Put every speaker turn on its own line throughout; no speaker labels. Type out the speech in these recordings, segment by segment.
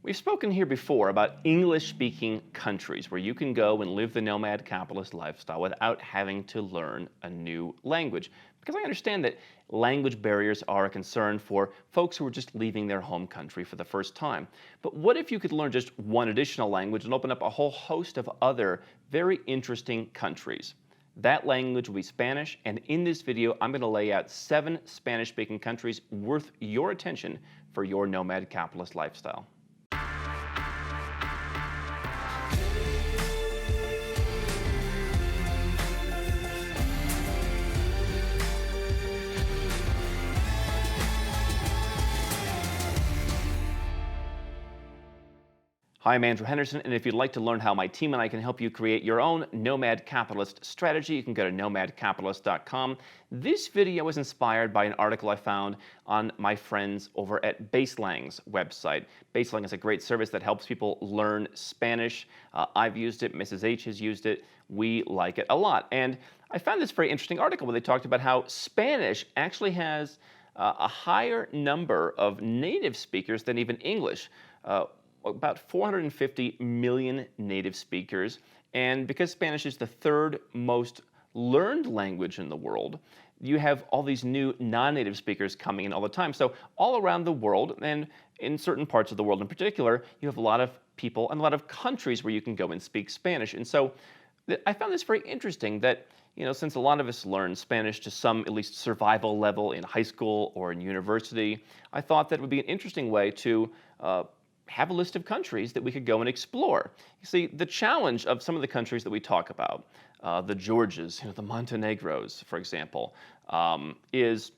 We've spoken here before about English-speaking countries where you can go and live the nomad capitalist lifestyle without having to learn a new language. Because I understand that language barriers are a concern for folks who are just leaving their home country for the first time. But what if you could learn just one additional language and open up a whole host of other very interesting countries? That language will be Spanish, and in this video, I'm going to lay out 7 Spanish-speaking countries worth your attention for your nomad capitalist lifestyle. Hi, I'm Andrew Henderson, and if you'd like to learn how my team and I can help you create your own nomad capitalist strategy, you can go to nomadcapitalist.com. This video was inspired by an article I found on my friends over at Baselang's website. Baselang is a great service that helps people learn Spanish. I've used it, Mrs. H has used it. We like it a lot. And I found this very interesting article where they talked about how Spanish actually has a higher number of native speakers than even English. About 450 million native speakers, and because Spanish is the 3rd most learned language in the world, you have all these new non-native speakers coming in all the time. So all around the world, and in certain parts of the world in particular, you have a lot of people and a lot of countries where you can go and speak Spanish. And so I found this very interesting that, since a lot of us learn Spanish to some at least survival level in high school or in university, I thought that it would be an interesting way to have a list of countries that we could go and explore. You see, the challenge of some of the countries that we talk about, the Georgias, the Montenegros, for example, is,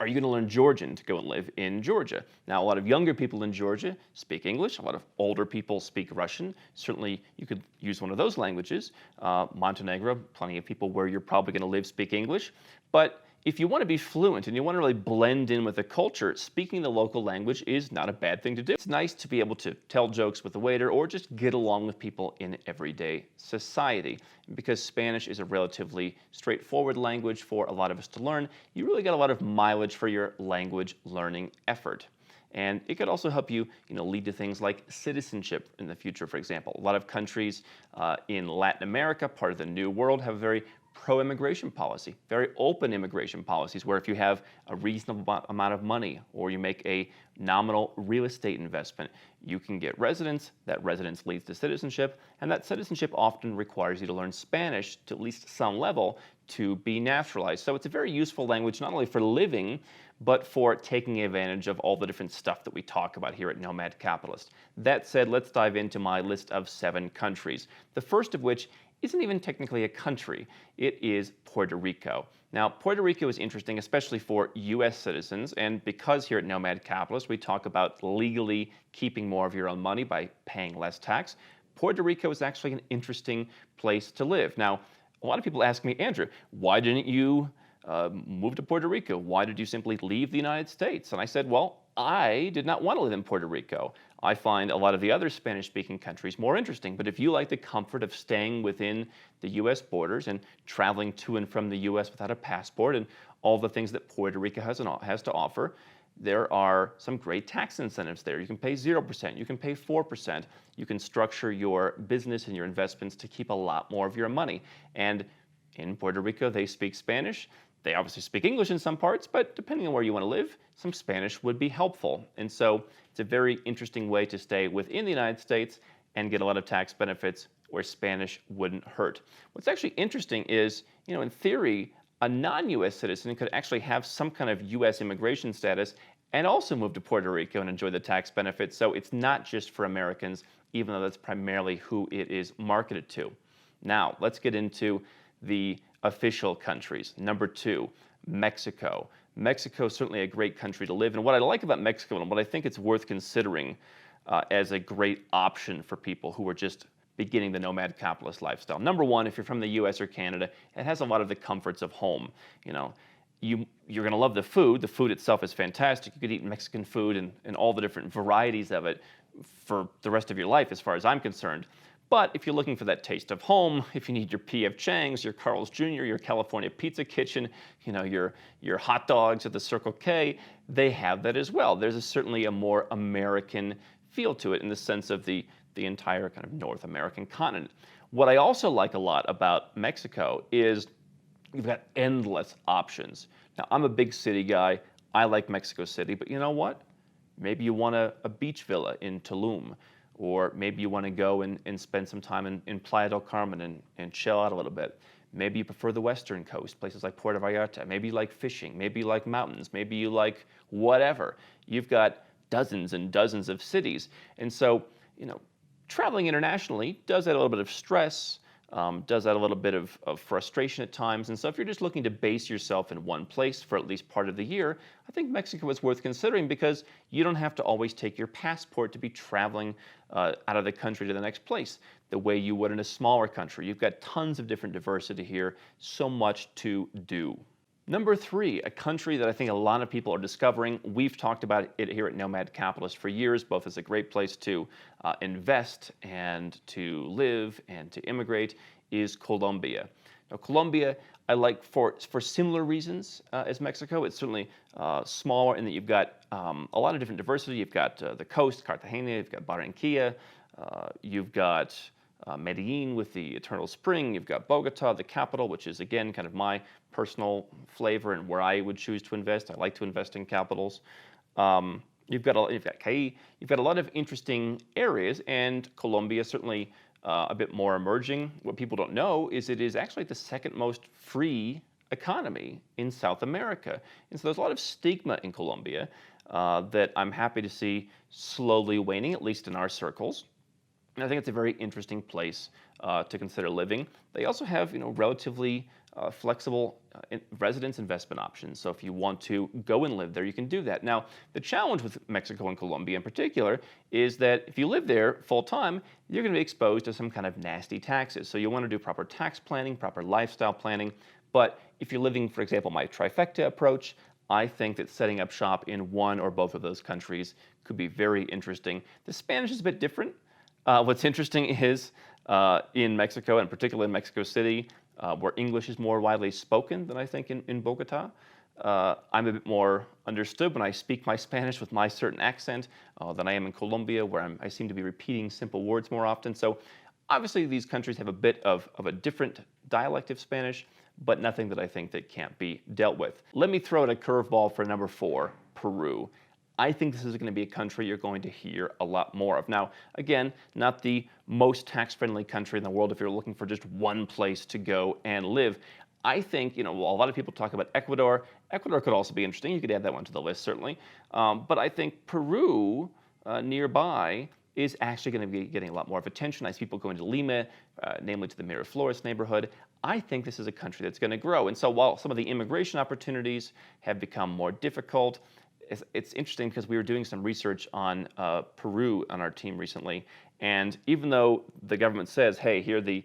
are you going to learn Georgian to go and live in Georgia? Now, a lot of younger people in Georgia speak English. A lot of older people speak Russian. Certainly, you could use one of those languages. Montenegro, plenty of people where you're probably going to live speak English. But if you want to be fluent and you want to really blend in with the culture, speaking the local language is not a bad thing to do. It's nice to be able to tell jokes with the waiter or just get along with people in everyday society. Because Spanish is a relatively straightforward language for a lot of us to learn, you really get a lot of mileage for your language learning effort. And it could also help you, lead to things like citizenship in the future, for example. A lot of countries in Latin America, part of the New World, have a very pro-immigration policy, very open immigration policies, where if you have a reasonable amount of money or you make a nominal real estate investment, you can get residence. That residence leads to citizenship, and that citizenship often requires you to learn Spanish to at least some level to be naturalized. So it's a very useful language, not only for living, but for taking advantage of all the different stuff that we talk about here at Nomad Capitalist. That said, let's dive into my list of 7 countries. The first of which isn't even technically a country. It is Puerto Rico. Now, Puerto Rico is interesting, especially for U.S. citizens, and because here at Nomad Capitalist we talk about legally keeping more of your own money by paying less tax, Puerto Rico is actually an interesting place to live. Now, a lot of people ask me, Andrew, why didn't you move to Puerto Rico? Why did you simply leave the United States? And I said, well, I did not want to live in Puerto Rico. I find a lot of the other Spanish-speaking countries more interesting. But if you like the comfort of staying within the U.S. borders and traveling to and from the U.S. without a passport and all the things that Puerto Rico has to offer, there are some great tax incentives there. You can pay 0%, you can pay 4%. You can structure your business and your investments to keep a lot more of your money. And in Puerto Rico, they speak Spanish. They obviously speak English in some parts, but depending on where you want to live, some Spanish would be helpful. And so it's a very interesting way to stay within the United States and get a lot of tax benefits where Spanish wouldn't hurt. What's actually interesting is, in theory, a non-U.S. citizen could actually have some kind of U.S. immigration status and also move to Puerto Rico and enjoy the tax benefits. So it's not just for Americans, even though that's primarily who it is marketed to. Now, let's get into the official countries. Number 2, Mexico. Mexico is certainly a great country to live in. What I like about Mexico and what I think it's worth considering as a great option for people who are just beginning the nomad capitalist lifestyle. Number 1, if you're from the US or Canada, it has a lot of the comforts of home. You're going to love the food. The food itself is fantastic. You could eat Mexican food and all the different varieties of it for the rest of your life, as far as I'm concerned. But if you're looking for that taste of home, if you need your P.F. Chang's, your Carl's Jr., your California Pizza Kitchen, your hot dogs at the Circle K, they have that as well. There's certainly a more American feel to it in the sense of the entire kind of North American continent. What I also like a lot about Mexico is you've got endless options. Now, I'm a big city guy. I like Mexico City, but you know what? Maybe you want a beach villa in Tulum, or maybe you want to go and spend some time in Playa del Carmen and chill out a little bit. Maybe you prefer the western coast, places like Puerto Vallarta. Maybe you like fishing. Maybe you like mountains. Maybe you like whatever. You've got dozens and dozens of cities. And so, traveling internationally does add a little bit of stress, does add a little bit of frustration at times. And so if you're just looking to base yourself in one place for at least part of the year, I think Mexico is worth considering because you don't have to always take your passport to be traveling out of the country to the next place the way you would in a smaller country. You've got tons of different diversity here, so much to do. Number 3, a country that I think a lot of people are discovering. We've talked about it here at Nomad Capitalist for years, both as a great place to invest and to live and to immigrate, is Colombia. Now, Colombia, I like for similar reasons as Mexico. It's certainly smaller in that you've got a lot of different diversity. You've got the coast, Cartagena, you've got Barranquilla, you've got Medellin with the Eternal Spring, you've got Bogota, the capital, which is again kind of my personal flavor and where I would choose to invest. I like to invest in capitals. You've got Cali, you've got a lot of interesting areas, and Colombia is certainly a bit more emerging. What people don't know is it is actually the second most free economy in South America. And so there's a lot of stigma in Colombia that I'm happy to see slowly waning, at least in our circles. And I think it's a very interesting place to consider living. They also have, relatively flexible residence investment options. So if you want to go and live there, you can do that. Now, the challenge with Mexico and Colombia in particular is that if you live there full time, you're going to be exposed to some kind of nasty taxes. So you want to do proper tax planning, proper lifestyle planning. But if you're living, for example, my trifecta approach, I think that setting up shop in one or both of those countries could be very interesting. The Spanish is a bit different. What's interesting is in Mexico, and particularly in Mexico City, where English is more widely spoken than I think in Bogota, I'm a bit more understood when I speak my Spanish with my certain accent than I am in Colombia, where I seem to be repeating simple words more often. So obviously these countries have a bit of a different dialect of Spanish, but nothing that I think that can't be dealt with. Let me throw out a curveball for number 4, Peru. I think this is going to be a country you're going to hear a lot more of. Now, again, not the most tax-friendly country in the world if you're looking for just one place to go and live. I think, a lot of people talk about Ecuador. Ecuador could also be interesting. You could add that one to the list, certainly. But I think Peru, nearby, is actually going to be getting a lot more of attention. I see people going to Lima, namely to the Miraflores neighborhood. I think this is a country that's going to grow. And so while some of the immigration opportunities have become more difficult, it's interesting because we were doing some research on Peru on our team recently, and even though the government says, hey, here are the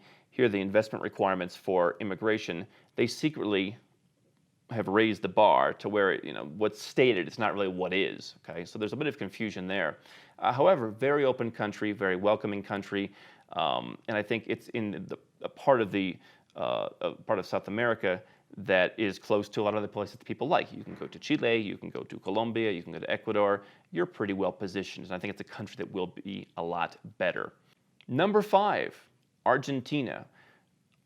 investment requirements for immigration, they secretly have raised the bar to where what's stated is not really what is. Okay, so there's a bit of confusion there. However, very open country, very welcoming country, and I think it's in a part of South America that is close to a lot of the places that people like. You can go to Chile, you can go to Colombia, you can go to Ecuador. You're pretty well positioned, and I think it's a country that will be a lot better. Number 5, Argentina.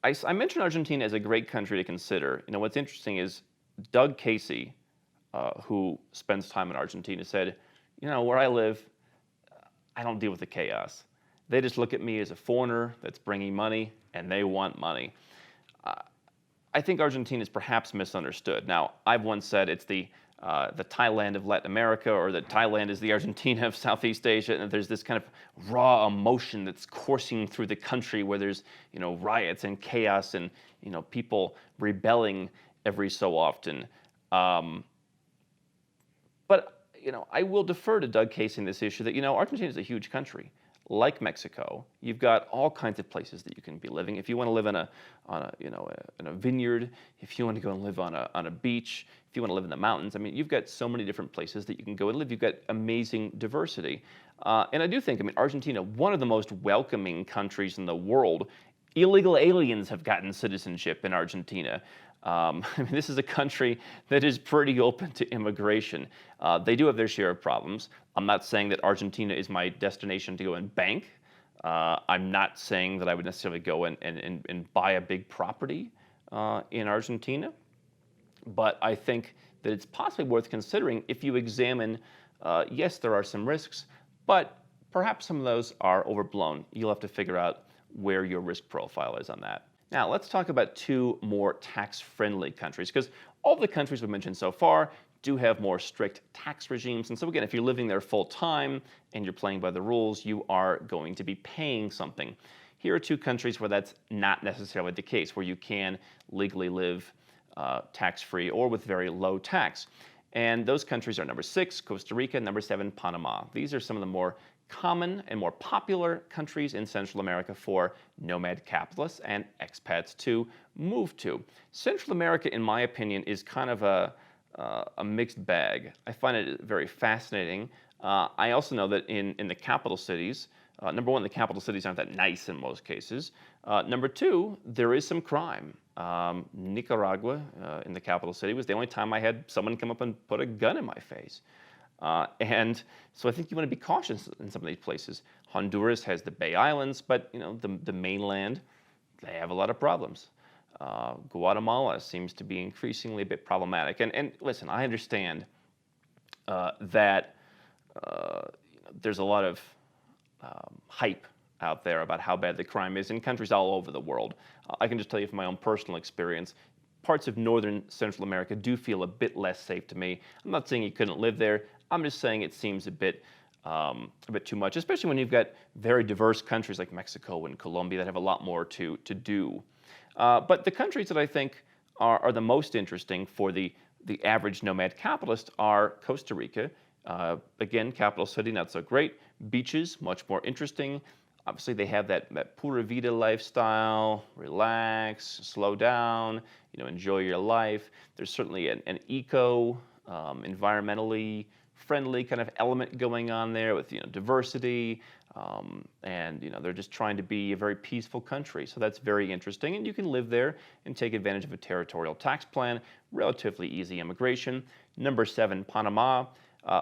I mentioned Argentina as a great country to consider. What's interesting is Doug Casey, who spends time in Argentina, said, where I live, I don't deal with the chaos. They just look at me as a foreigner that's bringing money, and they want money. I think Argentina is perhaps misunderstood. Now, I've once said it's the Thailand of Latin America, or that Thailand is the Argentina of Southeast Asia, and there's this kind of raw emotion that's coursing through the country where there's riots and chaos and people rebelling every so often. But I will defer to Doug Casey in this issue that Argentina is a huge country. Like Mexico, you've got all kinds of places that you can be living. If you want to live in a vineyard, if you want to go and live on a beach, if you want to live in the mountains, you've got so many different places that you can go and live. You've got amazing diversity. And I do think, I mean, Argentina, one of the most welcoming countries in the world. Illegal aliens have gotten citizenship in Argentina. I mean, this is a country that is pretty open to immigration. They do have their share of problems. I'm not saying that Argentina is my destination to go and bank. I'm not saying that I would necessarily go and buy a big property in Argentina. But I think that it's possibly worth considering if you examine, yes, there are some risks, but perhaps some of those are overblown. You'll have to figure out where your risk profile is on that. Now, let's talk about two more tax-friendly countries, because all the countries we've mentioned so far do have more strict tax regimes. And so again, if you're living there full-time and you're playing by the rules, you are going to be paying something. Here are two countries where that's not necessarily the case, where you can legally live tax-free or with very low tax. And those countries are number 6, Costa Rica, number 7, Panama. These are some of the more common and more popular countries in Central America for nomad capitalists and expats to move to. Central America, in my opinion, is kind of a mixed bag. I find it very fascinating. I also know that in the capital cities, number one, the capital cities aren't that nice in most cases. Number two, there is some crime. Nicaragua, in the capital city, was the only time I had someone come up and put a gun in my face. And so I think you want to be cautious in some of these places. Honduras has the Bay Islands, but you know the mainland, they have a lot of problems. Guatemala seems to be increasingly a bit problematic. And listen, I understand that there's a lot of hype out there about how bad the crime is in countries all over the world. I can just tell you from my own personal experience, parts of northern Central America do feel a bit less safe to me. I'm not saying you couldn't live there. I'm just saying it seems a bit too much, especially when you've got very diverse countries like Mexico and Colombia that have a lot more to do. But the countries that I think are the most interesting for the average nomad capitalist are Costa Rica. Again, capital city, not so great. Beaches, much more interesting. Obviously, they have that pura vida lifestyle, relax, slow down, enjoy your life. There's certainly an environmentally friendly kind of element going on there with diversity, and they're just trying to be a very peaceful country. So that's very interesting, and you can live there and take advantage of a territorial tax plan, relatively easy immigration. Number 7, Panama.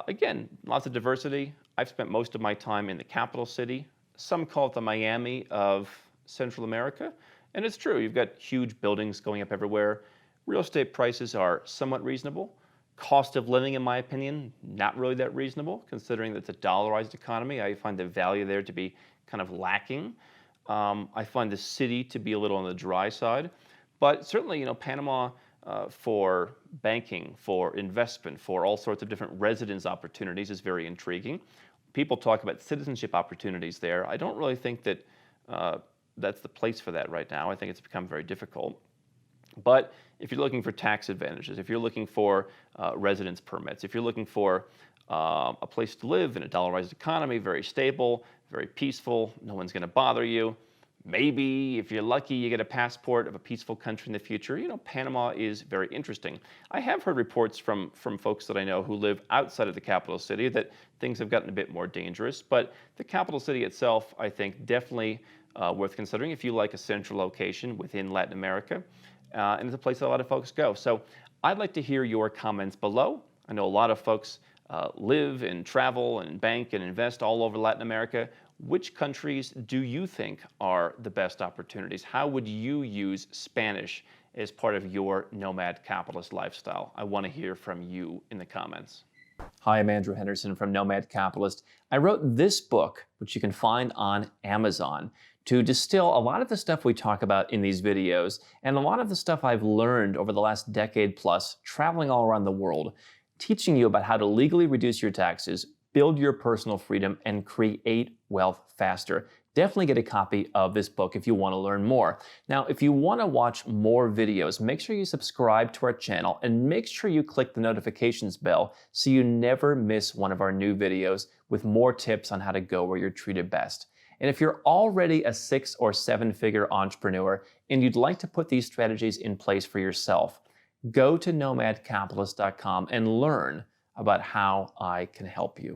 Again, lots of diversity. I've spent most of my time in the capital city. Some call it the Miami of Central America, and it's true. You've got huge buildings going up everywhere. Real estate prices are somewhat reasonable. Cost of living, in my opinion, not really that reasonable, considering that it's a dollarized economy. I find the value there to be kind of lacking. I find the city to be a little on the dry side, but certainly, Panama for banking, for investment, for all sorts of different residence opportunities is very intriguing. People talk about citizenship opportunities there. I don't really think that that's the place for that right now. I think it's become very difficult. But if you're looking for tax advantages, if you're looking for residence permits, if you're looking for a place to live in a dollarized economy, very stable, very peaceful, no one's going to bother you, maybe if you're lucky you get a passport of a peaceful country in the future, Panama is very interesting. I have heard reports from folks that I know who live outside of the capital city that things have gotten a bit more dangerous, but the capital city itself, I think, definitely worth considering if you like a central location within Latin America. And it's a place that a lot of folks go. So I'd like to hear your comments below. I know a lot of folks live and travel and bank and invest all over Latin America. Which countries do you think are the best opportunities? How would you use Spanish as part of your nomad capitalist lifestyle? I want to hear from you in the comments. Hi, I'm Andrew Henderson from Nomad Capitalist. I wrote this book, which you can find on Amazon, to distill a lot of the stuff we talk about in these videos and a lot of the stuff I've learned over the last decade plus traveling all around the world, teaching you about how to legally reduce your taxes, build your personal freedom, and create wealth faster. Definitely get a copy of this book if you want to learn more. Now, if you want to watch more videos, make sure you subscribe to our channel and make sure you click the notifications bell so you never miss one of our new videos with more tips on how to go where you're treated best. And if you're already a 6- or 7-figure entrepreneur and you'd like to put these strategies in place for yourself, go to nomadcapitalist.com and learn about how I can help you.